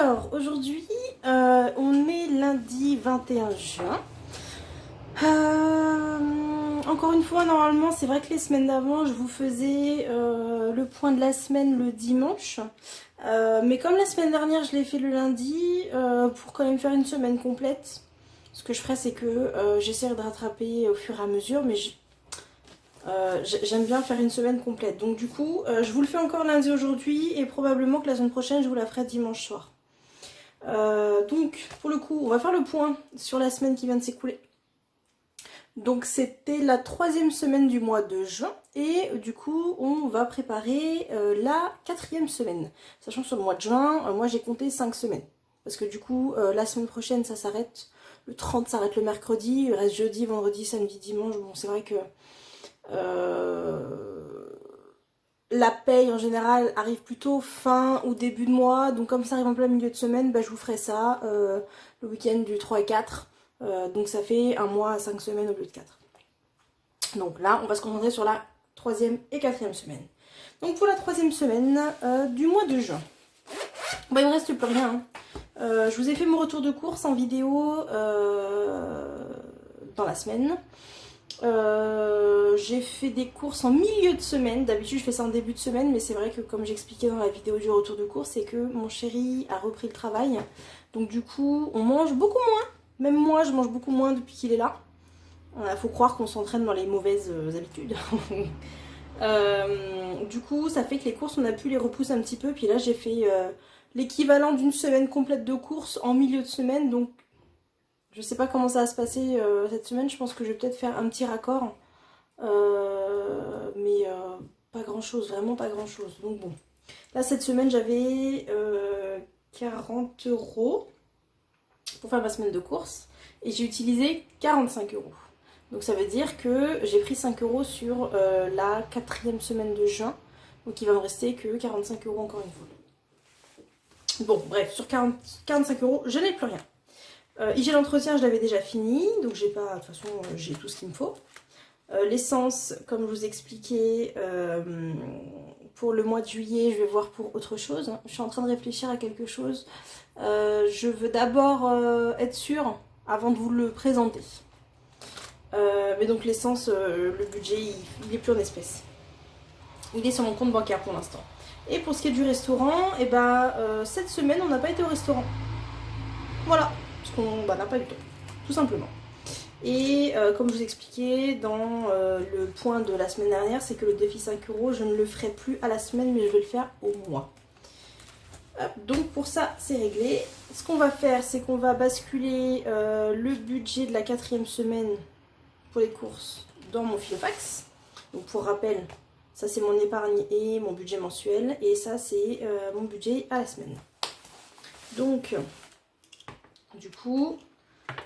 Alors, aujourd'hui, on est lundi 21 juin. Encore une fois, normalement, c'est vrai que les semaines d'avant, je vous faisais le point de la semaine le dimanche. Mais comme la semaine dernière, je l'ai fait le lundi, pour quand même faire une semaine complète, ce que je ferai, c'est que j'essaierai de rattraper au fur et à mesure, mais j'aime bien faire une semaine complète. Donc du coup, je vous le fais encore lundi aujourd'hui, et probablement que la semaine prochaine, je vous la ferai dimanche soir. Donc, pour le coup, on va faire le point sur la semaine qui vient de s'écouler. Donc c'était la 3e semaine du mois de juin et du coup on va préparer la 4e semaine. Sachant que sur le mois de juin, moi j'ai compté 5 semaines. Parce que du coup la semaine prochaine ça s'arrête, le 30 s'arrête le mercredi, il reste jeudi, vendredi, samedi, dimanche. Bon c'est vrai que la paye en général arrive plutôt fin ou début de mois. Donc comme ça arrive en plein milieu de semaine, bah, je vous ferai ça le week-end du 3 et 4. Donc ça fait un mois à 5 semaines au lieu de 4. Donc là, on va se concentrer sur la 3e et 4e semaine. Donc pour la 3e semaine du mois de juin, bah, il ne me reste plus rien. Je vous ai fait mon retour de course en vidéo dans la semaine. J'ai fait des courses en milieu de semaine. D'habitude je fais ça en début de semaine, mais c'est vrai que comme j'expliquais dans la vidéo du retour de course, c'est que mon chéri a repris le travail. Donc du coup, on mange beaucoup moins. Même moi, je mange beaucoup moins depuis qu'il est là. Faut croire qu'on s'entraîne dans les mauvaises habitudes. Du coup, ça fait que les courses, on a pu les repousser un petit peu. Puis là, j'ai fait l'équivalent d'une semaine complète de courses en milieu de semaine. Donc, je sais pas comment ça va se passer cette semaine. Je pense que je vais peut-être faire un petit raccord. Mais pas grand-chose, vraiment pas grand-chose. Donc bon. Là, cette semaine, j'avais 40 € pour faire ma semaine de course et j'ai utilisé 45 €. Donc ça veut dire que j'ai pris 5 € sur la 4e semaine de juin. Donc il va me rester que 45 € encore une fois. Bon bref, sur 45 €, je n'ai plus rien. Hygiène d'entretien, je l'avais déjà fini, donc j'ai pas, de toute façon j'ai tout ce qu'il me faut. L'essence, comme je vous expliquais, pour le mois de juillet, je vais voir pour autre chose. Je suis en train de réfléchir à quelque chose. Je veux d'abord être sûre avant de vous le présenter. Mais donc l'essence, le budget, il est plus en espèces. Il est sur mon compte bancaire pour l'instant. Et pour ce qui est du restaurant, et ben, cette semaine, on n'a pas été au restaurant. Voilà, parce qu'on n'a pas eu le temps, tout simplement. Et comme je vous expliquais dans le point de la semaine dernière, c'est que le défi 5 €, je ne le ferai plus à la semaine, mais je vais le faire au mois. Donc pour ça, c'est réglé. Ce qu'on va faire, c'est qu'on va basculer le budget de la 4e semaine pour les courses dans mon Filofax. Donc pour rappel, ça c'est mon épargne et mon budget mensuel. Et ça c'est mon budget à la semaine. Donc, du coup...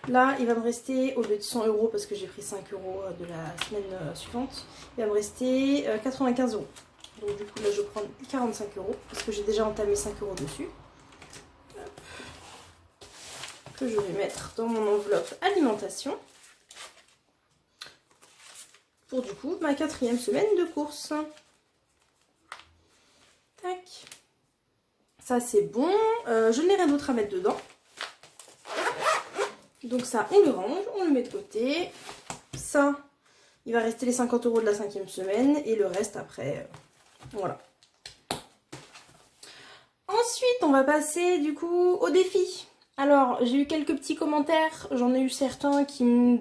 Là, il va me rester, au lieu de 100 € parce que j'ai pris 5 € de la semaine suivante, il va me rester 95 €. Donc du coup, là, je prends 45 € parce que j'ai déjà entamé 5 € dessus. Hop. Que je vais mettre dans mon enveloppe alimentation. Pour du coup, ma 4e semaine de course. Tac. Ça, c'est bon. Je n'ai rien d'autre à mettre dedans. Donc ça, on le range, on le met de côté. Ça, il va rester les 50 € de la 5e semaine et le reste après, voilà. Ensuite, on va passer du coup au défi. Alors, j'ai eu quelques petits commentaires, j'en ai eu certains qui,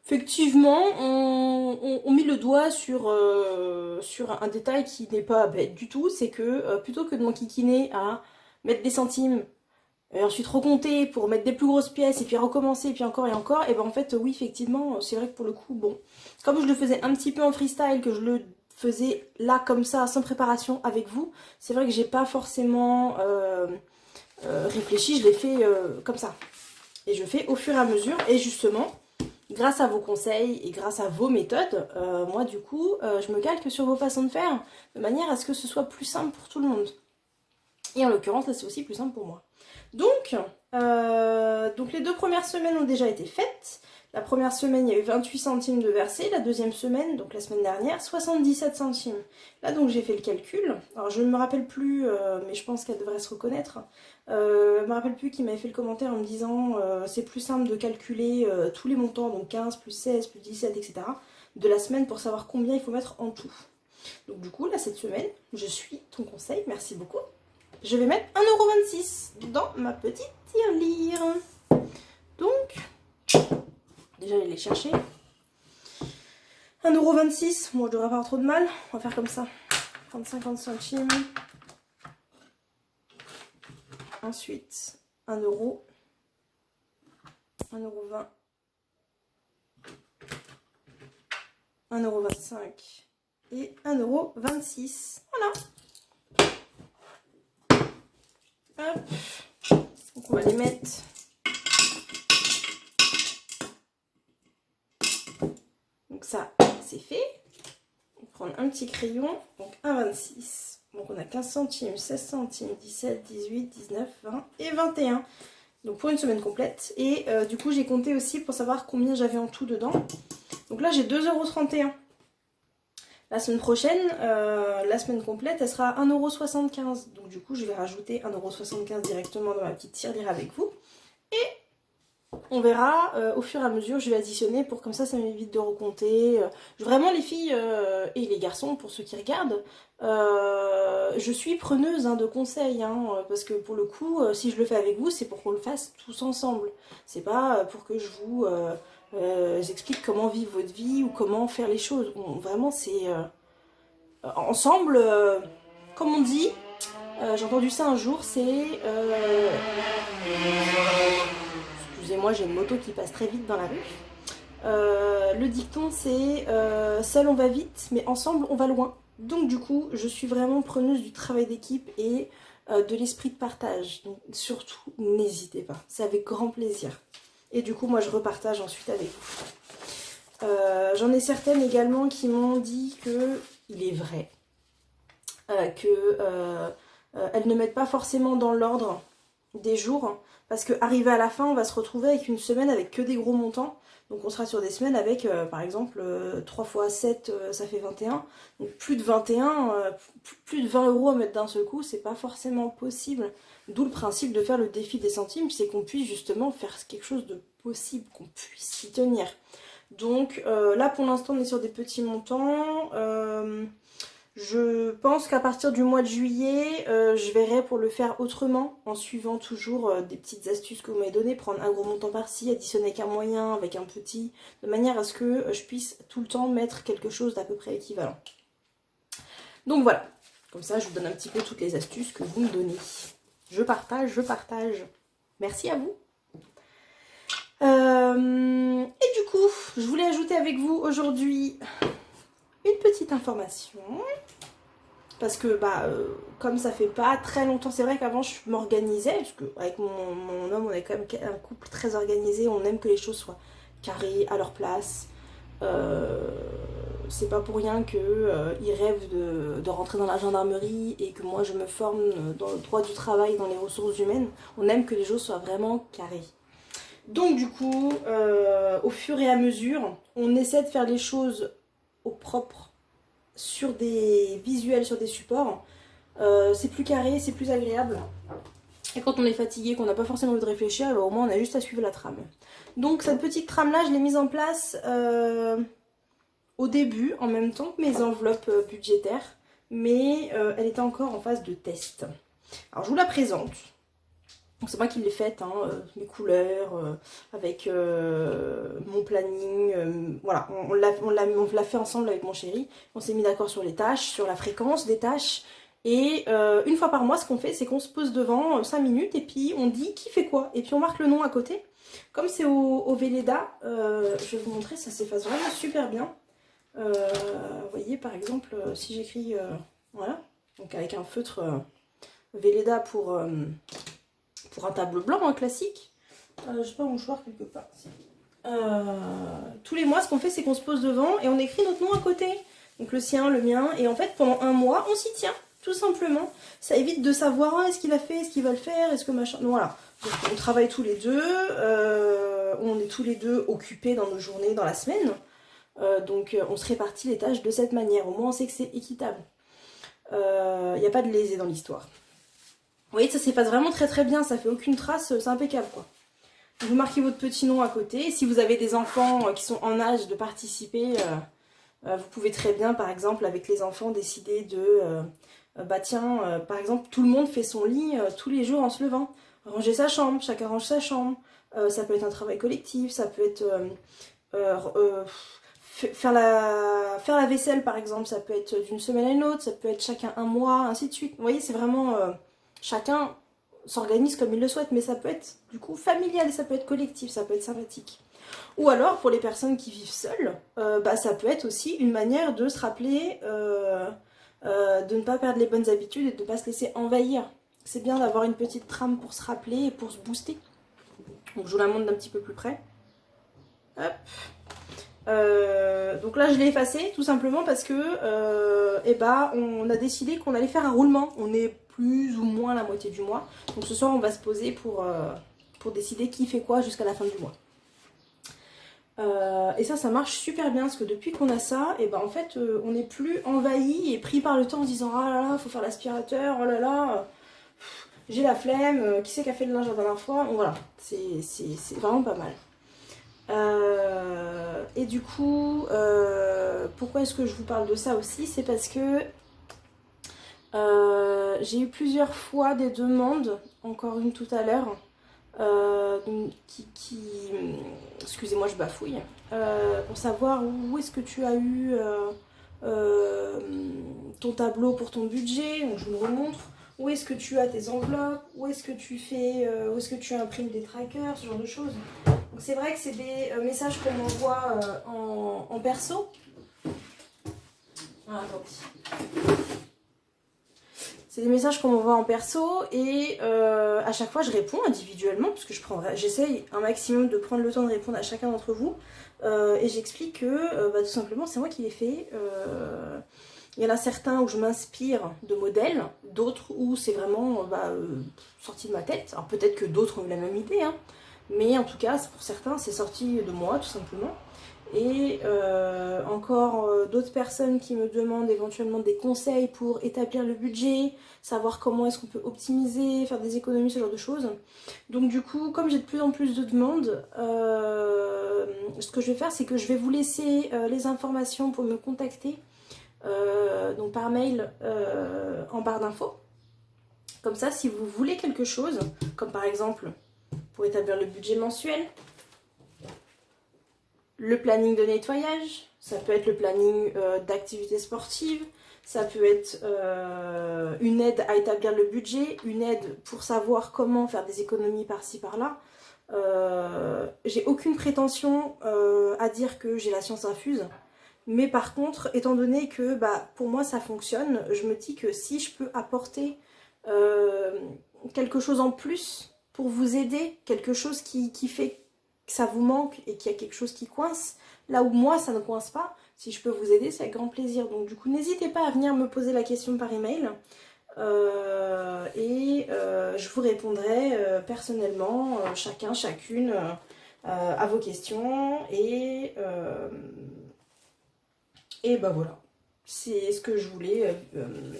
effectivement, ont mis le doigt sur un détail qui n'est pas bête du tout. C'est que plutôt que de m'enquiquiner à mettre des centimes, et ensuite recompter pour mettre des plus grosses pièces et puis recommencer et puis encore et encore, et ben en fait oui effectivement c'est vrai que pour le coup bon, comme je le faisais un petit peu en freestyle, que je le faisais là comme ça sans préparation avec vous, c'est vrai que j'ai pas forcément réfléchi, je l'ai fait comme ça et je fais au fur et à mesure. Et justement grâce à vos conseils et grâce à vos méthodes, moi du coup je me calque sur vos façons de faire de manière à ce que ce soit plus simple pour tout le monde. Et en l'occurrence là c'est aussi plus simple pour moi. Donc les 2 premières semaines ont déjà été faites. La première semaine, il y a eu 28 centimes de versés. La deuxième semaine, donc la semaine dernière, 77 centimes. Là, donc, j'ai fait le calcul. Alors, je ne me rappelle plus, mais je pense qu'elle devrait se reconnaître. Je ne me rappelle plus qui m'avait fait le commentaire en me disant c'est plus simple de calculer tous les montants, donc 15, plus 16, plus 17, etc. de la semaine pour savoir combien il faut mettre en tout. Donc, du coup, là, cette semaine, je suis ton conseil. Merci beaucoup. Je vais mettre 1,26 € dans ma petite tirelire. Donc, déjà, aller les chercher. 1,26 €. Moi, je devrais pas avoir trop de mal. On va faire comme ça. 50 centimes. Ensuite, 1 €. 1,20 €. 1,25 € et 1,26 €. Voilà. Hop. Donc on va les mettre. Donc ça, c'est fait. On va prendre un petit crayon. Donc 1,26 €. Donc on a 15 centimes, 16 centimes, 17, 18, 19, 20 et 21. Donc pour une semaine complète. Et du coup j'ai compté aussi pour savoir combien j'avais en tout dedans. Donc là j'ai 2,31 €. La semaine prochaine, la semaine complète, elle sera 1,75 €. Donc du coup, je vais rajouter 1,75 € directement dans ma petite tirelire avec vous. Et on verra au fur et à mesure, je vais additionner pour comme ça m'évite de recompter. Vraiment les filles et les garçons, pour ceux qui regardent, je suis preneuse de conseils. Parce que pour le coup, si je le fais avec vous, c'est pour qu'on le fasse tous ensemble. C'est pas pour que je vous... j'explique comment vivre votre vie ou comment faire les choses. Vraiment, c'est ensemble, comme on dit, j'ai entendu ça un jour, c'est... excusez-moi, j'ai une moto qui passe très vite dans la rue. Le dicton, c'est seul on va vite, mais ensemble on va loin. Donc du coup, je suis vraiment preneuse du travail d'équipe et de l'esprit de partage. Donc surtout, n'hésitez pas, c'est avec grand plaisir. Et du coup, moi, je repartage ensuite avec vous. J'en ai certaines également qui m'ont dit que il est vrai qu'elles ne mettent pas forcément dans l'ordre des jours. Parce qu'arrivé à la fin, on va se retrouver avec une semaine avec que des gros montants. Donc on sera sur des semaines avec, par exemple, 3 fois 7, ça fait 21. Donc plus de 21, plus de 20 € à mettre d'un seul coup, c'est pas forcément possible. D'où le principe de faire le défi des centimes, c'est qu'on puisse justement faire quelque chose de possible, qu'on puisse s'y tenir. Donc là pour l'instant on est sur des petits montants. Je pense qu'à partir du mois de juillet, je verrai pour le faire autrement, en suivant toujours des petites astuces que vous m'avez données, prendre un gros montant par-ci, additionner avec un moyen, avec un petit, de manière à ce que je puisse tout le temps mettre quelque chose d'à peu près équivalent. Donc voilà, comme ça je vous donne un petit peu toutes les astuces que vous me donnez. Je partage, je partage. Merci à vous. Et du coup, je voulais ajouter avec vous aujourd'hui une petite information. Parce que comme ça fait pas très longtemps, c'est vrai qu'avant je m'organisais, parce que avec mon homme on est quand même un couple très organisé, on aime que les choses soient carrées, à leur place. C'est pas pour rien qu'il rêve de rentrer dans la gendarmerie et que moi je me forme dans le droit du travail, dans les ressources humaines. On aime que les choses soient vraiment carrées. Donc du coup, au fur et à mesure, on essaie de faire les choses au propre sur des visuels, sur des supports. C'est plus carré, c'est plus agréable. Et quand on est fatigué, qu'on n'a pas forcément envie de réfléchir, au moins on a juste à suivre la trame. Donc cette petite trame là, je l'ai mise en place au début, en même temps que mes enveloppes budgétaires, mais elle était encore en phase de test. Alors je vous la présente. Donc c'est moi qui l'ai faite, mes couleurs, avec mon planning, voilà, on l'a fait ensemble avec mon chéri, on s'est mis d'accord sur les tâches, sur la fréquence des tâches, et une fois par mois ce qu'on fait c'est qu'on se pose devant 5 minutes et puis on dit qui fait quoi, et puis on marque le nom à côté. Comme c'est au Velleda, je vais vous montrer, ça s'efface vraiment super bien. Vous voyez par exemple si j'écris, voilà, donc avec un feutre Velleda pour un tableau blanc classique, je sais pas, un mouchoir quelque part. Tous les mois, ce qu'on fait, c'est qu'on se pose devant et on écrit notre nom à côté. Donc le sien, le mien, et en fait, pendant un mois, on s'y tient, tout simplement. Ça évite de savoir est-ce qu'il a fait, est-ce qu'il va le faire, est-ce que machin. Donc, voilà. Donc, on travaille tous les deux. on est tous les deux occupés dans nos journées, dans la semaine. Donc on se répartit les tâches de cette manière. Au moins on sait que c'est équitable. Il n'y a pas de lésé dans l'histoire. Vous voyez, ça s'efface vraiment très très bien, ça fait aucune trace, c'est impeccable quoi. Vous marquez votre petit nom à côté. Si vous avez des enfants qui sont en âge de participer, vous pouvez très bien, par exemple, avec les enfants, décider de... bah tiens, par exemple, tout le monde fait son lit tous les jours en se levant. Ranger sa chambre, chacun range sa chambre. Ça peut être un travail collectif, ça peut être... faire la vaisselle, par exemple, ça peut être d'une semaine à une autre, ça peut être chacun un mois, ainsi de suite. Vous voyez, c'est vraiment... chacun s'organise comme il le souhaite, mais ça peut être du coup familial, ça peut être collectif, ça peut être sympathique. Ou alors pour les personnes qui vivent seules, bah, ça peut être aussi une manière de se rappeler de ne pas perdre les bonnes habitudes et de ne pas se laisser envahir. C'est bien d'avoir une petite trame pour se rappeler et pour se booster. Donc je vous la montre d'un petit peu plus près. Hop. Donc là je l'ai effacé tout simplement parce que eh ben, on a décidé qu'on allait faire un roulement. On est plus ou moins la moitié du mois. Donc ce soir on va se poser pour décider qui fait quoi jusqu'à la fin du mois. Et ça marche super bien parce que depuis qu'on a ça, et ben en fait on n'est plus envahi et pris par le temps en se disant ah là là faut faire l'aspirateur, oh là là j'ai la flemme, qui c'est qui a fait le linge la dernière fois. Donc voilà, c'est vraiment pas mal. Et du coup, pourquoi est-ce que je vous parle de ça aussi? C'est parce que j'ai eu plusieurs fois des demandes, encore une tout à l'heure, excusez-moi je bafouille, pour savoir où est-ce que tu as eu ton tableau pour ton budget. Donc je vous le remontre. Où est-ce que tu as tes enveloppes, où est-ce que tu fais, où est-ce que tu imprimes des trackers, ce genre de choses. Donc c'est vrai que c'est des messages qu'on m'envoie en perso. Ah, attendez. C'est des messages qu'on m'envoie en perso et à chaque fois je réponds individuellement parce que j'essaye un maximum de prendre le temps de répondre à chacun d'entre vous et j'explique que bah, tout simplement c'est moi qui l'ai fait. Il y en a certains où je m'inspire de modèles, d'autres où c'est vraiment sorti de ma tête. Alors peut-être que d'autres ont eu la même idée, hein, mais en tout cas pour certains c'est sorti de moi tout simplement. Et encore d'autres personnes qui me demandent éventuellement des conseils pour établir le budget, savoir comment est-ce qu'on peut optimiser, faire des économies, ce genre de choses. Donc du coup, comme j'ai de plus en plus de demandes, ce que je vais faire, c'est que je vais vous laisser les informations pour me contacter, donc par mail en barre d'infos. Comme ça, si vous voulez quelque chose, comme par exemple pour établir le budget mensuel, le planning de nettoyage, ça peut être le planning d'activité sportive, ça peut être une aide à établir le budget, une aide pour savoir comment faire des économies par-ci par-là. J'ai aucune prétention à dire que j'ai la science infuse, mais par contre, étant donné que pour moi ça fonctionne, je me dis que si je peux apporter quelque chose en plus pour vous aider, quelque chose qui fait que ça vous manque et qu'il y a quelque chose qui coince, là où moi ça ne coince pas, si je peux vous aider, c'est avec grand plaisir. Donc du coup, n'hésitez pas à venir me poser la question par email et je vous répondrai personnellement, chacune à vos questions et ben voilà, c'est ce que je voulais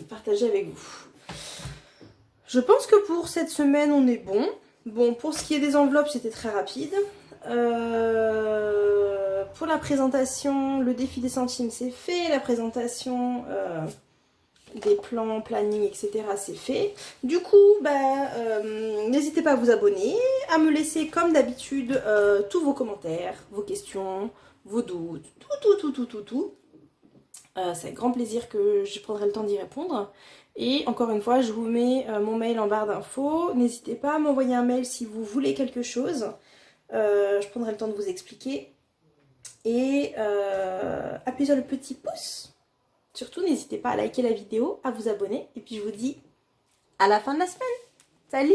partager avec vous. Je pense que pour cette semaine on est bon. Bon, pour ce qui est des enveloppes, c'était très rapide. Pour la présentation, le défi des centimes c'est fait, la présentation des plans, planning, etc. c'est fait. Du coup, n'hésitez pas à vous abonner, à me laisser comme d'habitude tous vos commentaires, vos questions, vos doutes, tout. C'est avec grand plaisir que je prendrai le temps d'y répondre. Et encore une fois, je vous mets mon mail en barre d'infos. N'hésitez pas à m'envoyer un mail si vous voulez quelque chose. Je prendrai le temps de vous expliquer. Et appuyez sur le petit pouce. Surtout, n'hésitez pas à liker la vidéo, à vous abonner. Et puis je vous dis à la fin de la semaine. Salut!